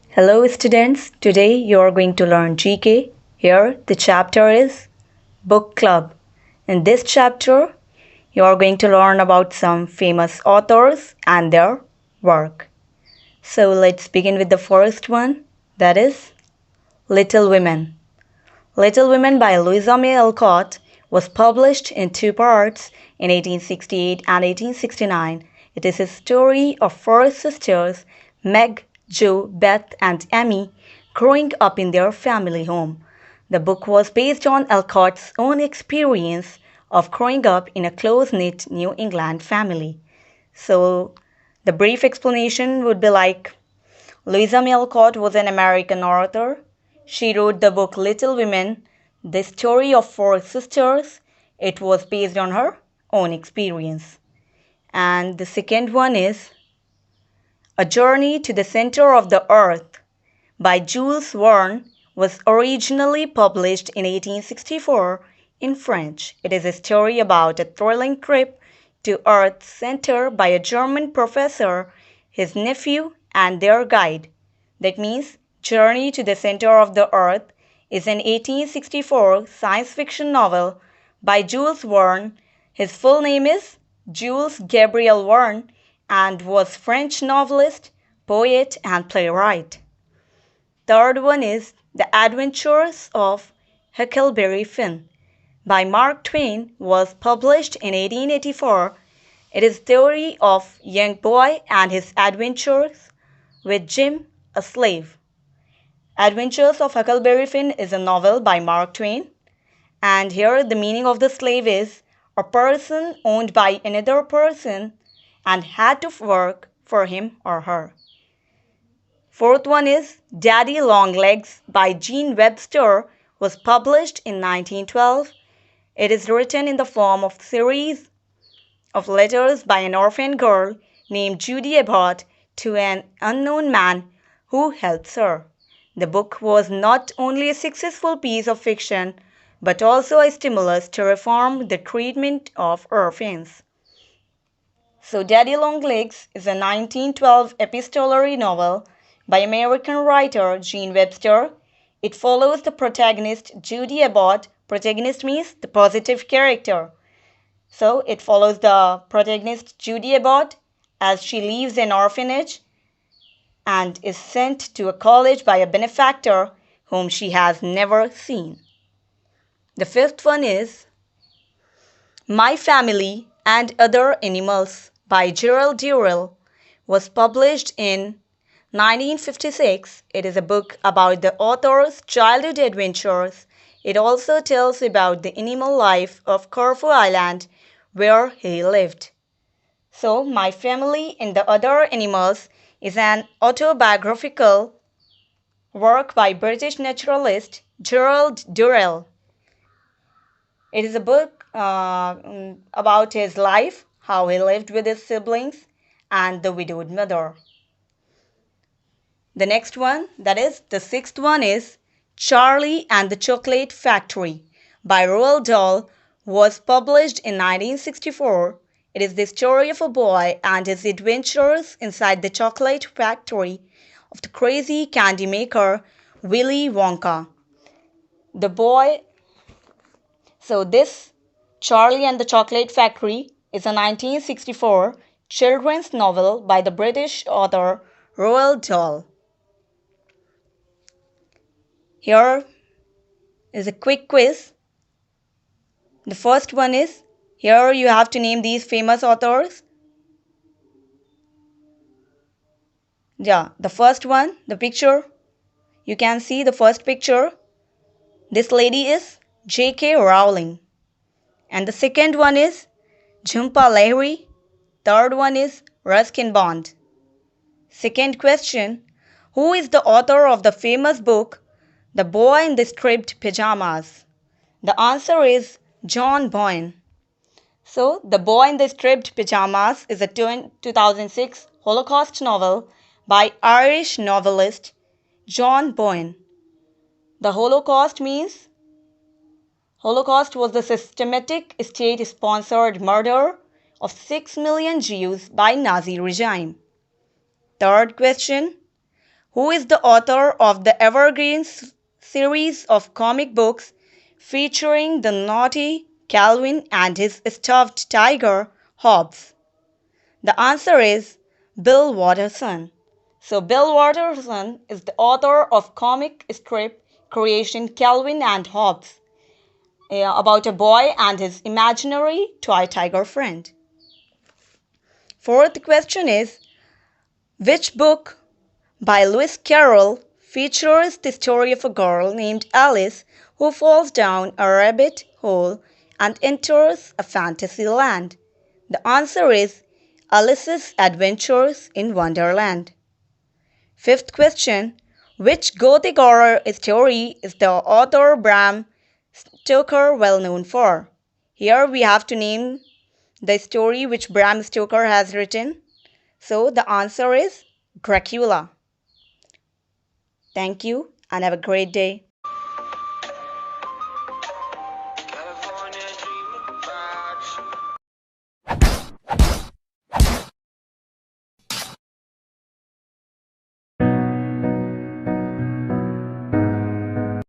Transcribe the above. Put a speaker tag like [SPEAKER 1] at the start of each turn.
[SPEAKER 1] Hello students, today you are going to learn GK. Here the chapter is Book Club. In this chapter, you are going to learn about some famous authors and their work. So let's begin with the first one, that is Little Women. Little Women by Louisa Alcott was published in two parts in 1868 and 1869. It is a story of four sisters, Meg, Jo, Beth, and Amy, growing up in their family home. The book was based on Alcott's own experience of growing up in a close-knit New England family. So, the brief explanation would be like Louisa Alcott was an American author. She wrote the book Little Women, the story of four sisters. It was based on her own experience. And the second one is A Journey to the Center of the Earth by Jules Verne was originally published in 1864 in French. It is a story about a thrilling trip to Earth's center by a German professor, his nephew, and their guide. That means Journey to the Center of the Earth is an 1864 science fiction novel by Jules Verne. His full name is Jules Gabriel Verne and was French novelist, poet, and playwright. Third one is The Adventures of Huckleberry Finn by Mark Twain was published in 1884. It is the story of a young boy and his adventures with Jim, a slave. Adventures of Huckleberry Finn is a novel by Mark Twain, and here the meaning of the slave is a person owned by another person and had to work for him or her. Fourth one is Daddy Longlegs by Jean Webster was published in 1912. It is written in the form of series of letters by an orphan girl named Judy Abbott to an unknown man who helps her. The book was not only a successful piece of fiction but also a stimulus to reform the treatment of orphans. So Daddy Longlegs is a 1912 epistolary novel by American writer Jean Webster. It follows the protagonist Judy Abbott. Protagonist means the positive character. So it follows the protagonist Judy Abbott as she leaves an orphanage and is sent to a college by a benefactor whom she has never seen. The fifth one is My Family and Other Animals by Gerald Durrell was published in 1956. It is a book about the author's childhood adventures. It also tells about the animal life of Corfu Island where he lived. So, My Family and the Other Animals is an autobiographical work by British naturalist Gerald Durrell. It is a book about his life, how he lived with his siblings, and the widowed mother. The next one, that is, the sixth one is Charlie and the Chocolate Factory by Roald Dahl was published in 1964. It is the story of a boy and his adventures inside the chocolate factory of the crazy candy maker Willy Wonka. This Charlie and the Chocolate Factory is a 1964 children's novel by the British author Roald Dahl. Here is a quick quiz. The first one is, here you have to name these famous authors. Yeah, the first one, the picture. You can see the first picture. This lady is J.K. Rowling. And the second one is Jhumpa Lahiri. Third one is Ruskin Bond. Second question, who is the author of the famous book The Boy in the Striped Pyjamas? The answer is John Boyne. So, The Boy in the Striped Pyjamas is a 2006 Holocaust novel by Irish novelist John Boyne. The Holocaust was the systematic state-sponsored murder of 6 million Jews by Nazi regime. Third question, who is the author of the evergreen series of comic books featuring the naughty Calvin and his stuffed tiger, Hobbes? The answer is Bill Watterson. So, Bill Watterson is the author of comic strip creation Calvin and Hobbes, about a boy and his imaginary toy tiger friend. Fourth question is, which book by Lewis Carroll features the story of a girl named Alice who falls down a rabbit hole and enters a fantasy land? The answer is Alice's Adventures in Wonderland. Fifth question, which Gothic horror story is the author Bram Stoker well known for? Here we have to name the story which Bram Stoker has written. So the answer is Dracula. Thank you and have a great day.